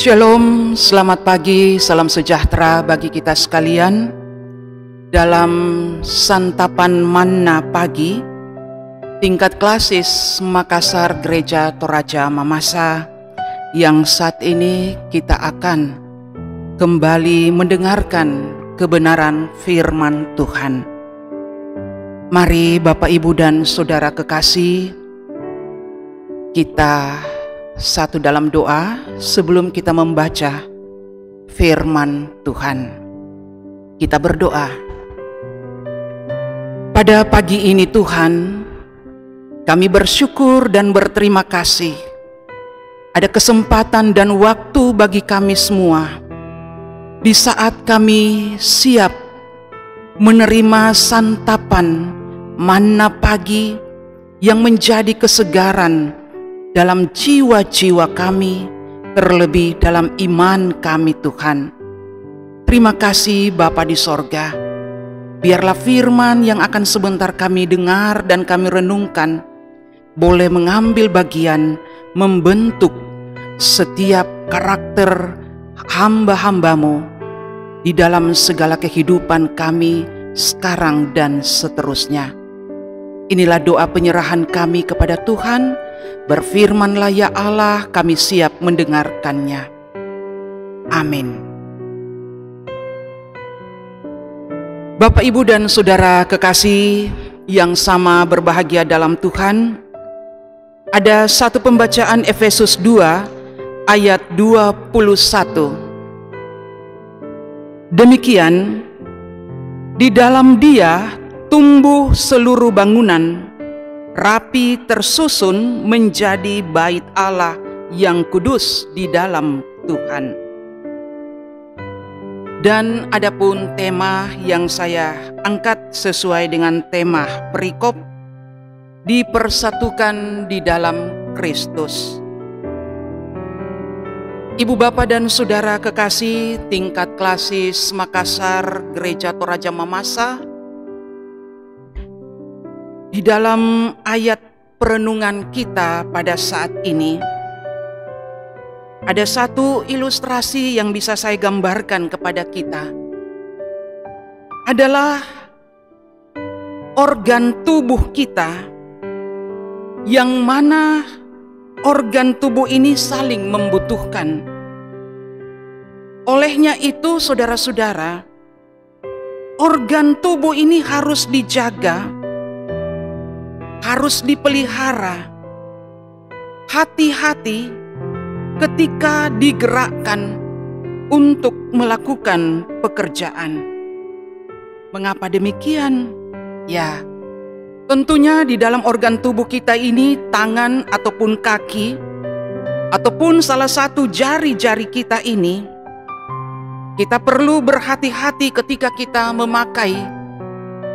Shalom, selamat pagi, salam sejahtera bagi kita sekalian. Dalam santapan manna pagi, tingkat klasis Makassar Gereja Toraja Mamasa, yang saat ini kita akan kembali mendengarkan kebenaran firman Tuhan. Mari Bapak Ibu dan Saudara kekasih, kita satu dalam doa sebelum kita membaca firman Tuhan. Kita berdoa. Pada pagi ini Tuhan, kami bersyukur dan berterima kasih ada kesempatan dan waktu bagi kami semua di saat kami siap menerima santapan manna pagi yang menjadi kesegaran dalam jiwa-jiwa kami, terlebih dalam iman kami Tuhan. Terima kasih Bapa di sorga. Biarlah firman yang akan sebentar kami dengar dan kami renungkan boleh mengambil bagian membentuk setiap karakter hamba-hambamu di dalam segala kehidupan kami sekarang dan seterusnya. Inilah doa penyerahan kami kepada Tuhan. Berfirmanlah ya Allah, kami siap mendengarkannya. Amin. Bapak, Ibu, dan Saudara kekasih yang sama berbahagia dalam Tuhan, ada satu pembacaan Efesus 2 ayat 21. Demikian, di dalam Dia tumbuh seluruh bangunan, rapi tersusun menjadi bait Allah yang kudus di dalam Tuhan. Dan adapun tema yang saya angkat sesuai dengan tema perikop, dipersatukan di dalam Kristus. Ibu Bapak dan Saudara kekasih tingkat klasis Makassar Gereja Toraja Mamasa, di dalam ayat perenungan kita pada saat ini, ada satu ilustrasi yang bisa saya gambarkan kepada kita. Adalah organ tubuh kita, yang mana organ tubuh ini saling membutuhkan. Olehnya itu, saudara-saudara, organ tubuh ini harus dijaga, harus dipelihara, hati-hati ketika digerakkan untuk melakukan pekerjaan. Mengapa demikian? Ya, tentunya di dalam organ tubuh kita ini, tangan ataupun kaki, ataupun salah satu jari-jari kita ini, kita perlu berhati-hati ketika kita memakai,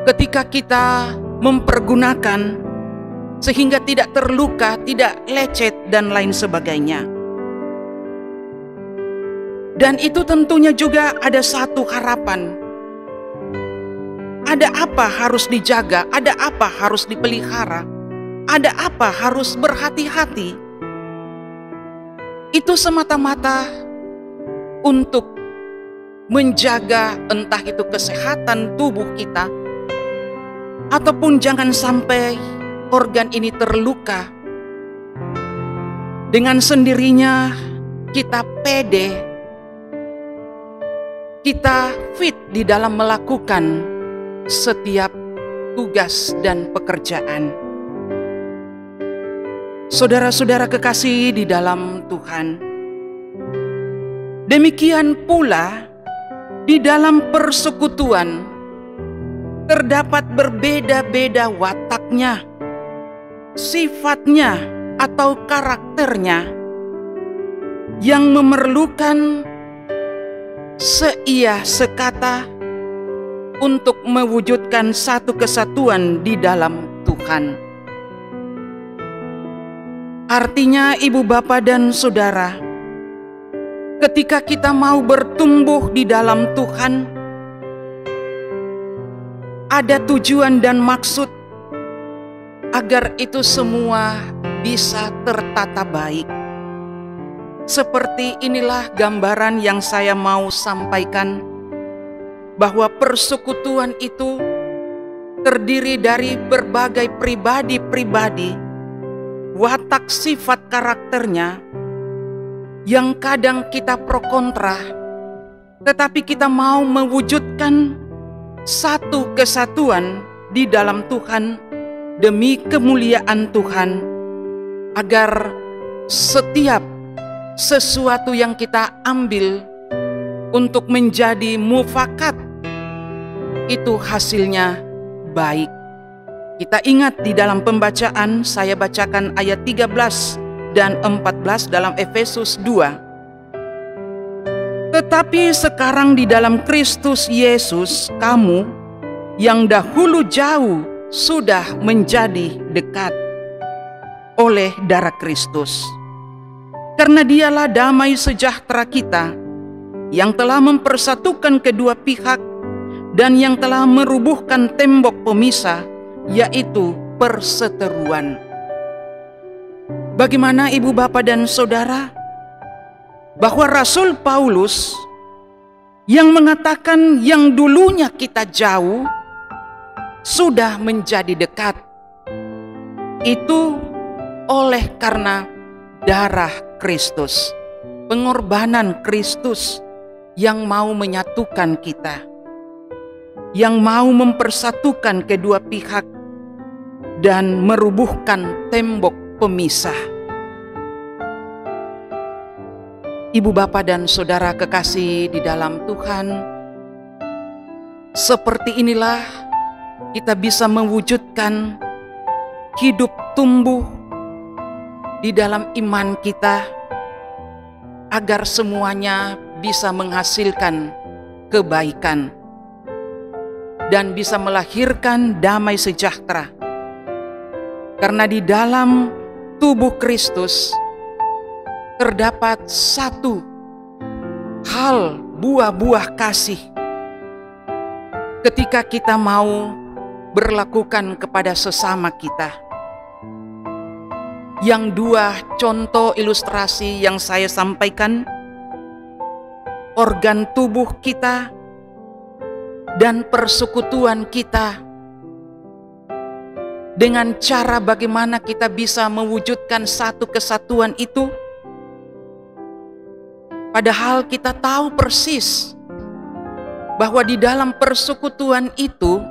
ketika kita mempergunakan, sehingga tidak terluka, tidak lecet, dan lain sebagainya. Dan itu tentunya juga ada satu harapan. Ada apa harus dijaga, ada apa harus dipelihara, ada apa harus berhati-hati. Itu semata-mata untuk menjaga entah itu kesehatan tubuh kita, ataupun jangan sampai organ ini terluka. Dengan sendirinya kita pede, kita fit di dalam melakukan setiap tugas dan pekerjaan. Saudara-saudara kekasih di dalam Tuhan, demikian pula di dalam persekutuan terdapat berbeda-beda wataknya, sifatnya atau karakternya, yang memerlukan seia sekata untuk mewujudkan satu kesatuan di dalam Tuhan. Artinya, Ibu Bapak dan Saudara, ketika kita mau bertumbuh di dalam Tuhan, ada tujuan dan maksud agar itu semua bisa tertata baik. Seperti inilah gambaran yang saya mau sampaikan, bahwa persekutuan itu terdiri dari berbagai pribadi-pribadi, watak sifat karakternya yang kadang kita pro kontra, tetapi kita mau mewujudkan satu kesatuan di dalam Tuhan demi kemuliaan Tuhan, agar setiap sesuatu yang kita ambil untuk menjadi mufakat itu hasilnya baik. Kita ingat di dalam pembacaan, saya bacakan ayat 13 dan 14 dalam Efesus 2. Tetapi sekarang di dalam Kristus Yesus, kamu yang dahulu jauh sudah menjadi dekat oleh darah Kristus. Karena dialah damai sejahtera kita, yang telah mempersatukan kedua pihak dan yang telah merubuhkan tembok pemisah, yaitu perseteruan. Bagaimana ibu bapak dan saudara, bahwa Rasul Paulus yang mengatakan yang dulunya kita jauh sudah menjadi dekat, itu oleh karena darah Kristus, pengorbanan Kristus yang mau menyatukan kita, yang mau mempersatukan kedua pihak dan merubuhkan tembok pemisah. Ibu bapak dan saudara kekasih di dalam Tuhan, seperti inilah kita bisa mewujudkan hidup tumbuh di dalam iman kita, agar semuanya bisa menghasilkan kebaikan dan bisa melahirkan damai sejahtera. Karena di dalam tubuh Kristus terdapat satu hal, buah-buah kasih. Ketika kita mau berlakukan kepada sesama kita. Yang dua contoh ilustrasi yang saya sampaikan, organ tubuh kita dan persekutuan kita, dengan cara bagaimana kita bisa mewujudkan satu kesatuan itu, padahal kita tahu persis bahwa di dalam persekutuan itu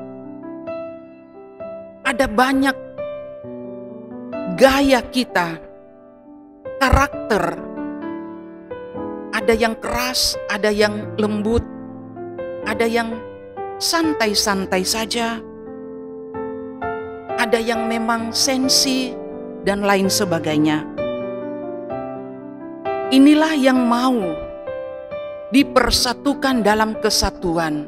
ada banyak gaya kita, karakter, ada yang keras, ada yang lembut, ada yang santai-santai saja, ada yang memang sensi, dan lain sebagainya. Inilah yang mau dipersatukan dalam kesatuan,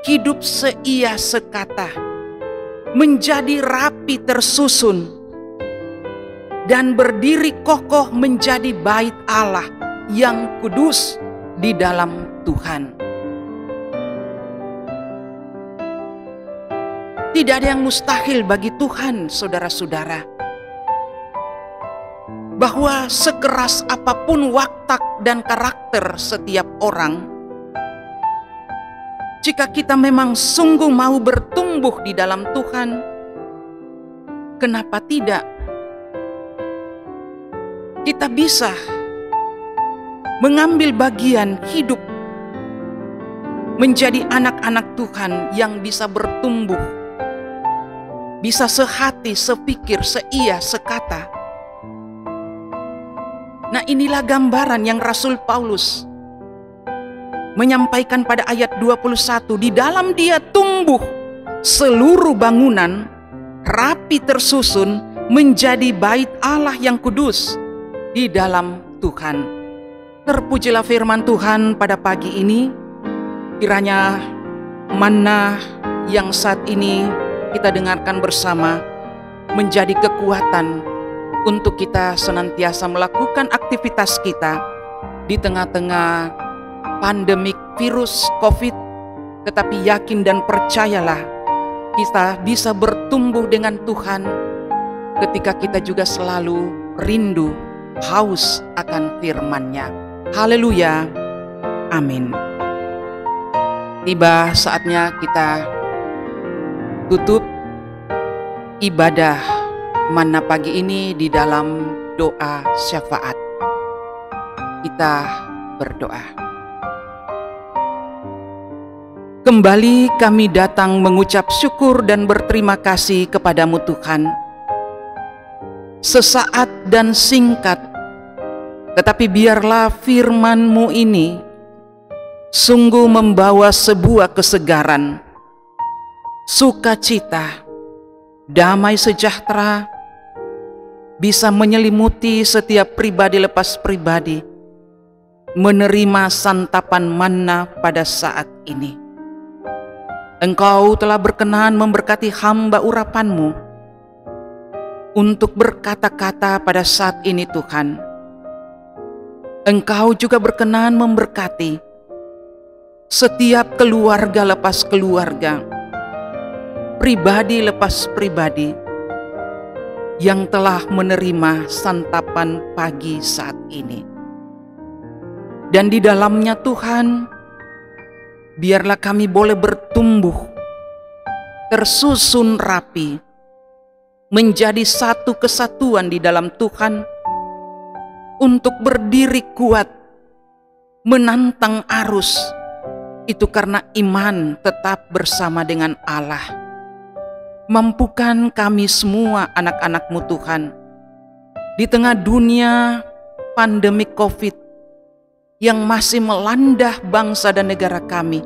hidup seia sekata, menjadi rapi tersusun, dan berdiri kokoh menjadi bait Allah yang kudus di dalam Tuhan. Tidak ada yang mustahil bagi Tuhan, saudara-saudara. Bahwa sekeras apapun watak dan karakter setiap orang, jika kita memang sungguh mau bertumbuh di dalam Tuhan, kenapa tidak? Kita bisa mengambil bagian hidup menjadi anak-anak Tuhan yang bisa bertumbuh, bisa sehati, sepikir, seia, sekata. Nah, inilah gambaran yang Rasul Paulus menyampaikan pada ayat 21. Di dalam dia tumbuh seluruh bangunan, rapi tersusun, menjadi bait Allah yang kudus di dalam Tuhan. Terpujilah firman Tuhan pada pagi ini. Kiranya manna yang saat ini kita dengarkan bersama menjadi kekuatan untuk kita senantiasa melakukan aktivitas kita di tengah-tengah pandemik virus COVID. Tetapi yakin dan percayalah, kita bisa bertumbuh dengan Tuhan ketika kita juga selalu rindu haus akan firman-Nya. Haleluya. Amin. Tiba saatnya kita tutup ibadah Manna pagi ini di dalam doa syafaat. Kita berdoa. Kembali kami datang mengucap syukur dan berterima kasih kepadamu Tuhan. Sesaat dan singkat, tetapi biarlah firman-Mu ini sungguh membawa sebuah kesegaran, sukacita, damai sejahtera, bisa menyelimuti setiap pribadi lepas pribadi, menerima santapan manna pada saat ini. Engkau telah berkenan memberkati hamba urapan-Mu untuk berkata-kata pada saat ini Tuhan. Engkau juga berkenan memberkati setiap keluarga lepas keluarga, pribadi lepas pribadi yang telah menerima santapan pagi saat ini. Dan di dalamnya Tuhan, biarlah kami boleh bertumbuh, tersusun rapi, menjadi satu kesatuan di dalam Tuhan, untuk berdiri kuat, menantang arus, itu karena iman tetap bersama dengan Allah. Mampukan kami semua anak-anak-Mu Tuhan, di tengah dunia pandemi COVID yang masih melanda bangsa dan negara kami.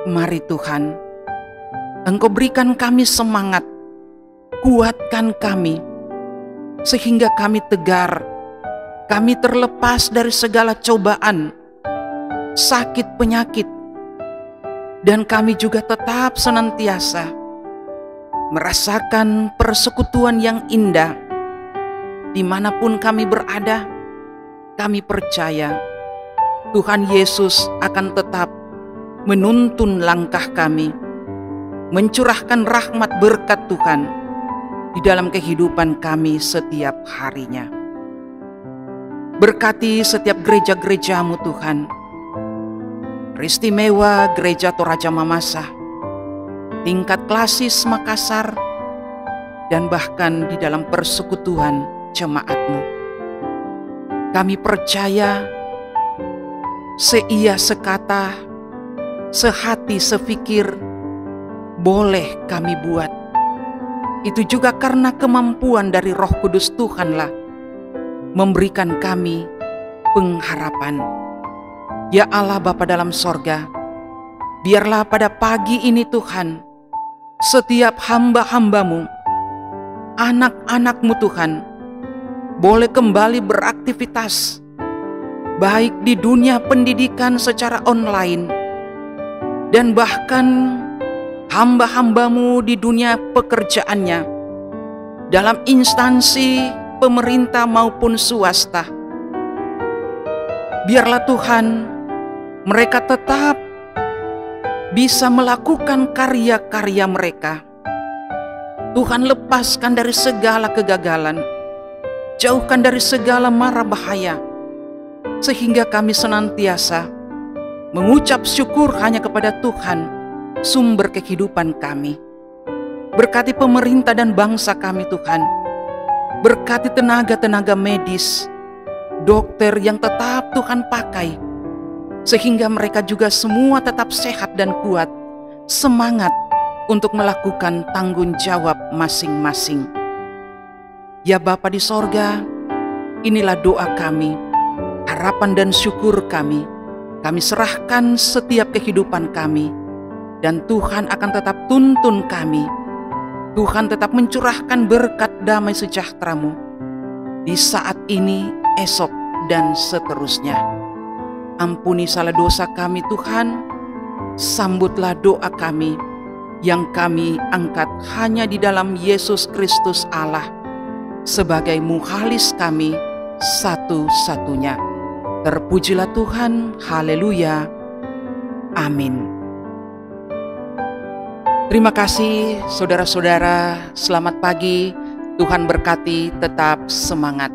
Mari Tuhan, Engkau berikan kami semangat, kuatkan kami, sehingga kami tegar, kami terlepas dari segala cobaan, sakit penyakit, dan kami juga tetap senantiasa merasakan persekutuan yang indah. Dimanapun kami berada, kami percaya Tuhan Yesus akan tetap menuntun langkah kami, mencurahkan rahmat berkat Tuhan di dalam kehidupan kami setiap harinya. Berkati setiap gereja-gereja-Mu Tuhan, teristimewa Gereja Toraja Mamasa, tingkat klasis Makassar, dan bahkan di dalam persekutuan jemaat-Mu. Kami percaya seia sekata, sehati sepikir, boleh kami buat. Itu juga karena kemampuan dari Roh Kudus Tuhanlah memberikan kami pengharapan. Ya Allah Bapa dalam sorga, biarlah pada pagi ini Tuhan, setiap hamba-hamba-Mu, anak-anak-Mu Tuhan, boleh kembali beraktivitas, baik di dunia pendidikan secara online, dan bahkan hamba-hamba-Mu di dunia pekerjaannya, dalam instansi pemerintah maupun swasta. Biarlah Tuhan, mereka tetap bisa melakukan karya-karya mereka. Tuhan, lepaskan dari segala kegagalan, jauhkan dari segala mara bahaya, sehingga kami senantiasa mengucap syukur hanya kepada Tuhan, sumber kehidupan kami. Berkati pemerintah dan bangsa kami Tuhan, berkati tenaga-tenaga medis, dokter yang tetap Tuhan pakai, sehingga mereka juga semua tetap sehat dan kuat, semangat untuk melakukan tanggung jawab masing-masing. Ya Bapa di sorga, inilah doa kami, harapan dan syukur kami. Kami serahkan setiap kehidupan kami, dan Tuhan akan tetap tuntun kami. Tuhan tetap mencurahkan berkat damai sejahtera-Mu di saat ini, esok, dan seterusnya. Ampuni salah dosa kami Tuhan, sambutlah doa kami yang kami angkat hanya di dalam Yesus Kristus Allah sebagai muhalis kami satu-satunya. Terpujilah Tuhan, haleluya, amin. Terima kasih saudara-saudara, selamat pagi, Tuhan berkati, tetap semangat.